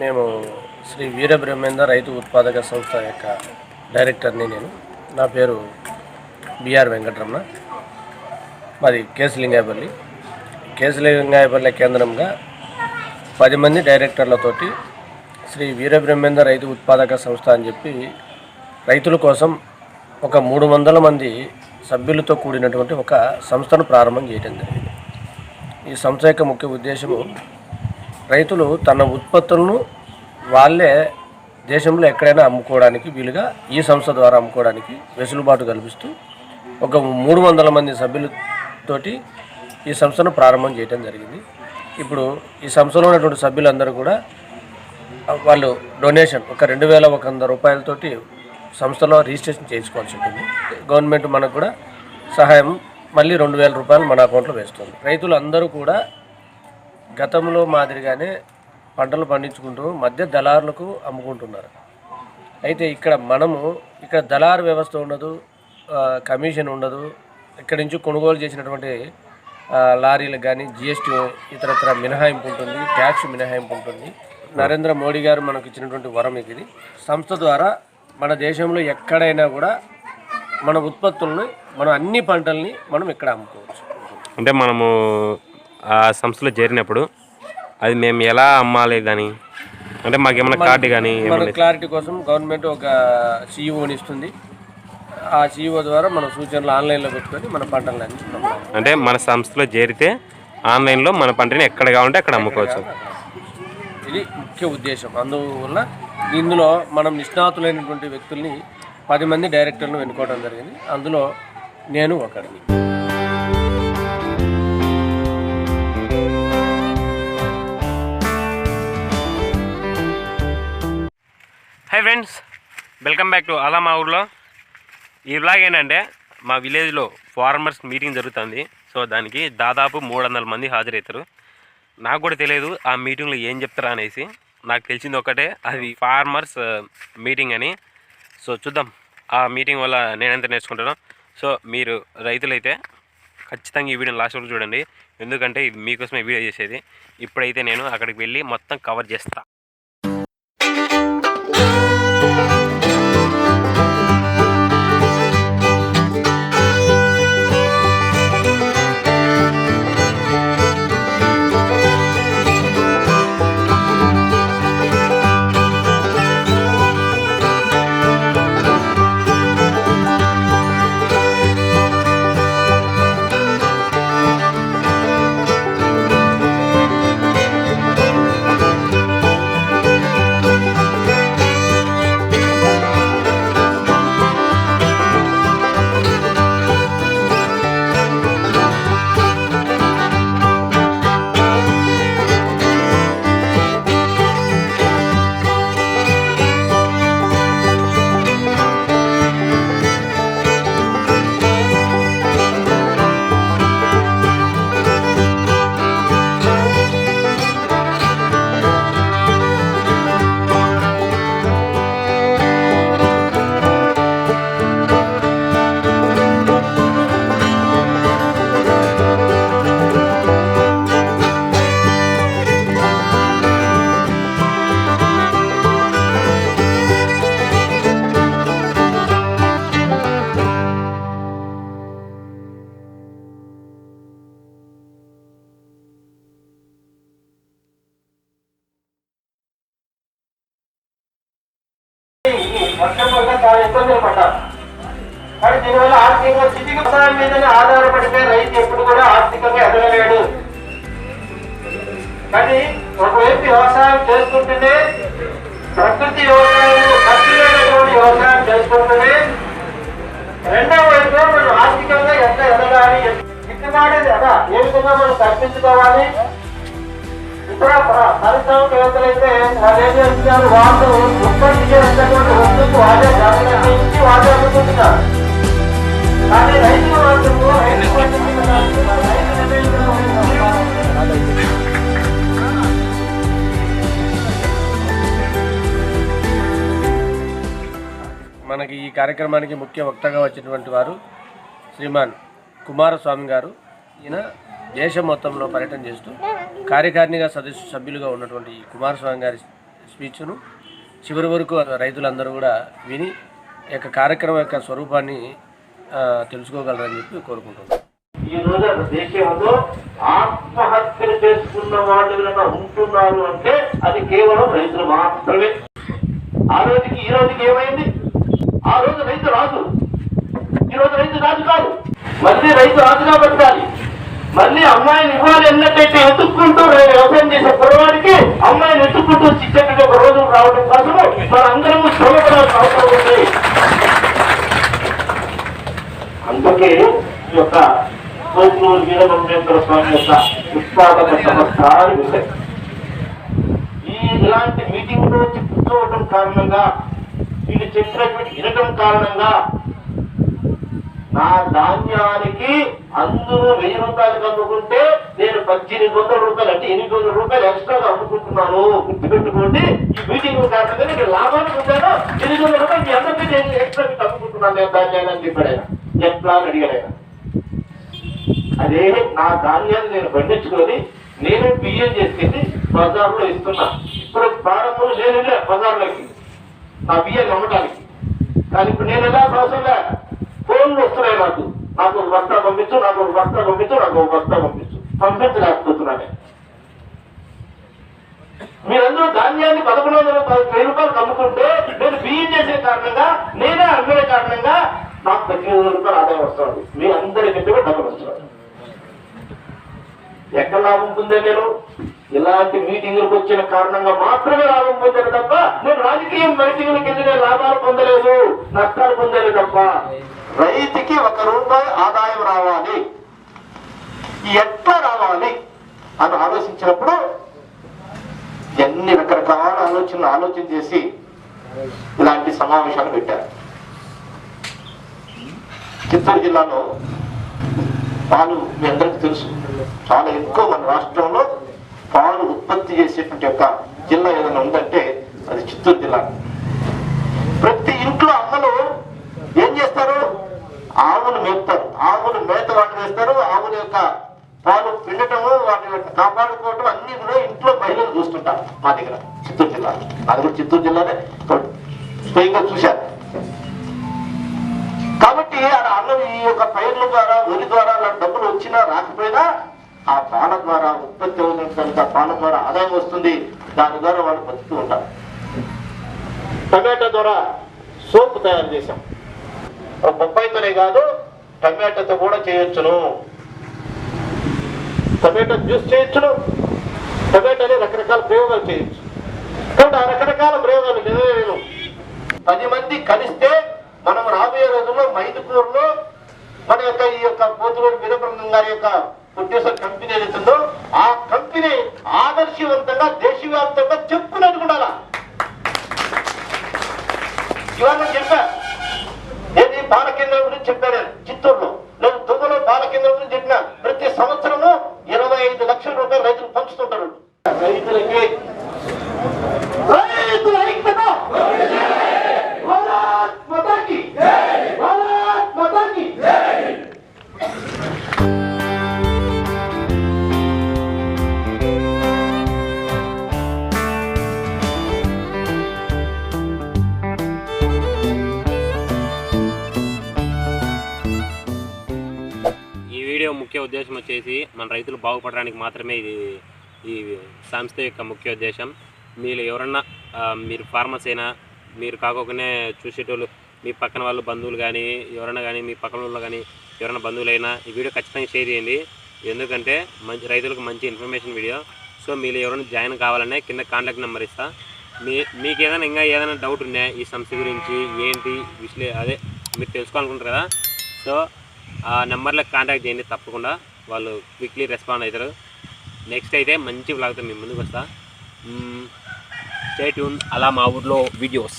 మేము శ్రీ వీరబ్రహ్మేందర్ రైతు ఉత్పాదక సంస్థ యొక్క డైరెక్టర్ని. నా పేరు బిఆర్ వెంకటరమణ. మాది కేశలింగాయపల్లి కేంద్రంగా 10 మంది డైరెక్టర్లతోటి శ్రీ వీరబ్రహ్మేందర్ రైతు ఉత్పాదక సంస్థ అని చెప్పి రైతుల కోసం ఒక 300 మంది సభ్యులతో కూడినటువంటి ఒక సంస్థను ప్రారంభం చేయడం జరిగింది. ఈ సంస్థ యొక్క ముఖ్య ఉద్దేశము రైతులు తన ఉత్పత్తులను వాళ్ళే దేశంలో ఎక్కడైనా అమ్ముకోవడానికి వీలుగా ఈ సంస్థ ద్వారా అమ్ముకోవడానికి వెసులుబాటు కల్పిస్తూ ఒక 300 మంది సభ్యులతోటి ఈ సంస్థను ప్రారంభం చేయడం జరిగింది. ఇప్పుడు ఈ సంస్థలో ఉన్నటువంటి సభ్యులందరూ కూడా వాళ్ళు డొనేషన్ ఒక 2100 రూపాయలతోటి సంస్థలో రిజిస్ట్రేషన్ చేసుకోవాల్సి ఉంటుంది. గవర్నమెంట్ మనకు కూడా సహాయం మళ్ళీ 2000 రూపాయలు మన అకౌంట్లో వేస్తుంది. రైతులు అందరూ కూడా గతంలో మాదిరిగానే పంటలు పండించుకుంటూ మధ్య దళారులకు అమ్ముకుంటున్నారు. అయితే ఇక్కడ దళారు వ్యవస్థ ఉండదు, కమిషన్ ఉండదు. ఇక్కడి నుంచి కొనుగోలు చేసినటువంటి లారీలకు కానీ జిఎస్టీ ఇతరత్ర మినహాయింపు ఉంటుంది, ట్యాక్స్ మినహాయింపు ఉంటుంది. నరేంద్ర మోడీ గారు మనకు ఇచ్చినటువంటి వరం ఇది. సంస్థ ద్వారా మన దేశంలో ఎక్కడైనా కూడా మన ఉత్పత్తులని మనం అన్ని పంటల్ని మనం ఇక్కడ అమ్ముకోవచ్చు. అంటే మనము ఆ సంస్థలో చేరినప్పుడు అది మేము ఎలా అమ్మాలి కానీ అంటే మాకు ఏమైనా కార్డు కానీ మన క్లారిటీ కోసం గవర్నమెంట్ ఒక సిఇఓని ఇస్తుంది. ఆ సిఇఓ ద్వారా మన సూచనలు ఆన్లైన్లో పెట్టుకొని మన పంటలను అమ్ముకుంటాం. అంటే మన సంస్థలో చేరితే ఆన్లైన్లో మన పంటని ఎక్కడ కావాలంటే అక్కడ అమ్ముకోవచ్చు. ఇది ముఖ్య ఉద్దేశం. అందువల్ల ఇందులో మనం నిష్ణాతులైనటువంటి వ్యక్తుల్ని 10 మంది డైరెక్టర్లను ఎన్నుకోవడం జరిగింది. అందులో నేను ఒకడిని. Hi friends, welcome back to అలా మా ఊర్లో. ఈ వ్లాగ్ ఏంటంటే మా విలేజ్లో ఫార్మర్స్ మీటింగ్ జరుగుతుంది. సో దానికి దాదాపు 300 మంది హాజరవుతారు. నాకు కూడా తెలియదు ఆ మీటింగ్లో ఏం చెప్తారా అనేసి. నాకు తెలిసింది ఒకటే, అది ఫార్మర్స్ మీటింగ్ అని. సో చూద్దాం ఆ మీటింగ్ వల్ల నేనెంత నేర్చుకుంటానో. సో మీరు రైతులైతే ఖచ్చితంగా ఈ వీడియోని లాస్ట్ వరకు చూడండి, ఎందుకంటే ఇది మీకోసమే వీడియో చేసేది. ఇప్పుడైతే నేను అక్కడికి వెళ్ళి మొత్తం కవర్ చేస్తా. వర్షం వల్ల చాలా ఇబ్బందులు పడ్డారు. కానీ దీనివల్ల ఆర్థికంగా స్థితికి వ్యవసాయం మీదనే ఆధారపడితే రైతు ఎప్పుడు కూడా ఆర్థికంగా ఎదగలేడు. కానీ ఒకవైపు వ్యవసాయం చేసుకుంటూనే ప్రకృతి వ్యవసాయం, ఖర్చు లేనటువంటి వ్యవసాయం చేసుకుంటూనే రెండవ వైపు మనం ఆర్థికంగా ఎంత ఎదగాలి, గిట్టుబాటు కదా ఏ విధంగా మనం కల్పించుకోవాలి. ఇతర పారిశ్రామికవేత్తలైతే వాళ్ళు ఏం చేస్తున్నారు, వాళ్ళు ఉత్పత్తి చేసినటువంటి వస్తువుకు వాళ్ళే జాగ్రత్త ఇచ్చి వాళ్ళే అమ్ముకుంటున్నారు. కానీ రైతులు మాత్రము మనకి ఈ కార్యక్రమానికి ముఖ్య వక్తగా వచ్చినటువంటి వారు శ్రీమాన్ కుమారస్వామి గారు. ఈయన దేశం మొత్తంలో పర్యటన చేస్తూ కార్యకారిణిగా సభ్యులుగా ఉన్నటువంటి కుమారస్వామి గారి స్పీచ్ను చివరి వరకు రైతులందరూ కూడా విని ఈ యొక్క కార్యక్రమం యొక్క స్వరూపాన్ని తెలుసుకోగలరని చెప్పి కోరుకుంటున్నాను. ఈ రోజు దేశంలో ఆత్మహత్యలు చేసుకున్న వాళ్ళు ఉంటున్నారు అంటే అది కేవలం రైతులు మాత్రమే. ఆ రోజుకి ఈ రోజుకి ఏమైంది? ఆ రోజు రైతు రాజు, ఈ రోజు రైతు రాజు కాదు. మళ్ళీ రైతు రాజుగా పెట్టాలి. మళ్ళీ అమ్మాయిని ఇవ్వాలి అన్నట్టయితే ఎత్తుక్కుంటూ వ్యవసాయం చేసే పొరవాడికి అమ్మాయిని ఎత్తుక్కుంటూ చిచ్చటి ఒక రోజు రావడం కోసం మనందరం శ్రమపడాల్సిన అవసరం ఉంది. అందుకే ఈ యొక్క కోతులూరు వీరబ్రహ్మేంద్ర స్వామి యొక్క ఉత్పాదక సంస్థ ఇలాంటి మీటింగ్ లో కూర్చోవడం కారణంగా, వీళ్ళు చెప్పినటువంటి వినడం కారణంగా నా ధాన్యానికి అందరూ 1000 రూపాయలు అమ్ముకుంటే నేను 1800 రూపాయలు అంటే 800 రూపాయలు ఎక్స్ట్రాగా అమ్ముకుంటున్నాను. గుర్తుపెట్టుకోండి, ఈ మీటింగ్ కారణంగా నేను లాభాన్ని పొందాను. 800 రూపాయలు మీ అందరికీ నేను ఎక్స్ట్రా అమ్ముకుంటున్నాను నేను ధాన్యాన్ని అని చెప్పాడు ఆయన. ఎట్లా అని అడిగాడు ఆయన. అదే నా ధాన్యాన్ని నేను పండించుకొని నేనే బియ్యం చేసుకెళ్ళి బజార్లో ఇస్తున్నా. ఇప్పుడు ప్రారంభంలో నేను వెళ్ళా బజార్లోకి నా బియ్యాన్ని అమ్మటానికి. కానీ ఇప్పుడు నేను ఎలా అవసరంలే, ఫోన్లు వస్తున్నాయి నాకు. నాకు ఒక బస్తా పంపించు, నాకు ఒక బస్తా పంపించు, నాకు ఒక బస్తా పంపించు. పంపించలేకపోతున్నానే. మీరందరూ ధాన్యాన్ని 1110 రూపాయలు అమ్ముకుంటే నేను బియ్యం చేసే కారణంగా, నేనే అమ్మే కారణంగా నాకు 1800 రూపాయలు ఆదాయం వస్తుంది. మీ అందరికంటే డబ్బులు వస్తున్నాడు. ఎక్కడ లాభం పొందే? నేను ఇలాంటి మీటింగులకు వచ్చిన కారణంగా మాత్రమే లాభం పొందాను తప్ప నేను రాజకీయం మీటింగులకు వెళ్ళి నేను లాభాలు పొందలేదు, నష్టాలు పొందలేదు తప్ప. రైతుకి 1 రూపాయి ఆదాయం రావాలి, ఎట్లా రావాలి అని ఆలోచించినప్పుడు ఎన్ని రకరకాల ఆలోచన చేసి ఇలాంటి సమావేశాలు పెట్టారు. చిత్తూరు జిల్లాలో పాలు మీ అందరికీ తెలుసు, చాలా ఎక్కువ మన రాష్ట్రంలో పాలు ఉత్పత్తి చేసేటువంటి ఒక జిల్లా ఏదైనా ఉందంటే అది చిత్తూరు జిల్లా. ప్రతి ఇంట్లో అమ్మలు ఏం చేస్తారు? ఆవులు మేపుతారు, ఆవులు మేత వాటి వేస్తారు. ఆవుల యొక్క పాలు పిండటము, వాటిని కాపాడుకోవటం అన్ని కూడా ఇంట్లో మహిళలు చూస్తుంటారు. మా దగ్గర చిత్తూరు జిల్లా, అది కూడా చిత్తూరు జిల్లానే స్వయంగా చూశారు. కాబట్టి అన్నం ఈ యొక్క పైర్ల ద్వారా, వరి ద్వారా డబ్బులు వచ్చినా రాకపోయినా ఆ పాల ద్వారా ఉత్పత్తి అవుతున్న పాల ద్వారా ఆదాయం వస్తుంది. దాని ద్వారా వాళ్ళు బతుకుతూ ఉంటారు. టమాటా ద్వారా సోపు తయారు చేశాం. బొప్పాయితోనే కాదు, టమాటాతో కూడా చేయొచ్చును. టమాటా జ్యూస్ చేయొచ్చును. టమాటాని రకరకాల ప్రయోగాలు చేయొచ్చు. కాబట్టి ఆ రకరకాల ప్రయోగాలు 10 మంది కలిస్తే మనం రాబోయే రోజుల్లో మైదుకూరులో మన యొక్క ఈ యొక్క పోతులూరు వీరబ్రహ్మం గారి యొక్క ప్రొడ్యూసర్ కంపెనీ ఏదైతుందో ఆ కంపెనీ ఆదర్శవంతంగా దేశవ్యాప్తంగా చెప్పునట్టుకుండాలా. ఇవాళ నేను చెప్పా, ఏది పాల కేంద్రం గురించి చెప్పాను చిత్తూరులో. నేను దుబ్బలో పాల కేంద్రం గురించి చెప్పిన. ప్రతి సంవత్సరము 25 లక్షల రూపాయలు రైతులు పంచుతుంటారు. రైతులకి ముఖ్య ఉద్దేశం వచ్చేసి మన రైతులు బాగుపడడానికి మాత్రమే ఇది ఈ సంస్థ యొక్క ముఖ్య ఉద్దేశం. మీరు ఎవరన్నా మీరు ఫార్మర్స్ అయినా, మీరు కాకోకనే చూసేటోళ్ళు మీ పక్కన వాళ్ళు బంధువులు కానీ ఎవరైనా కానీ మీ పక్కన వాళ్ళు కానీ ఎవరైనా బంధువులైనా ఈ వీడియో ఖచ్చితంగా షేర్ చేయండి. ఎందుకంటే రైతులకు మంచి ఇన్ఫర్మేషన్ వీడియో. సో మీరు ఎవరైనా జాయిన్ కావాలనే కింద కాంటాక్ట్ నెంబర్ ఇస్తా. మీకు ఏదైనా ఇంకా ఏదైనా డౌట్ ఉన్నాయా ఈ సంస్థ గురించి ఏంటి అదే మీరు తెలుసుకోవాలనుకుంటారు కదా, సో ఆ నెంబర్లకు కాంటాక్ట్ చేయండి. తప్పకుండా వాళ్ళు క్విక్లీ రెస్పాండ్ అవుతారు. నెక్స్ట్ అయితే మంచి వ్లాగ్తో మీ ముందుకు వస్తా. స్టే ట్యూన్ అలా మా ఊర్లో వీడియోస్.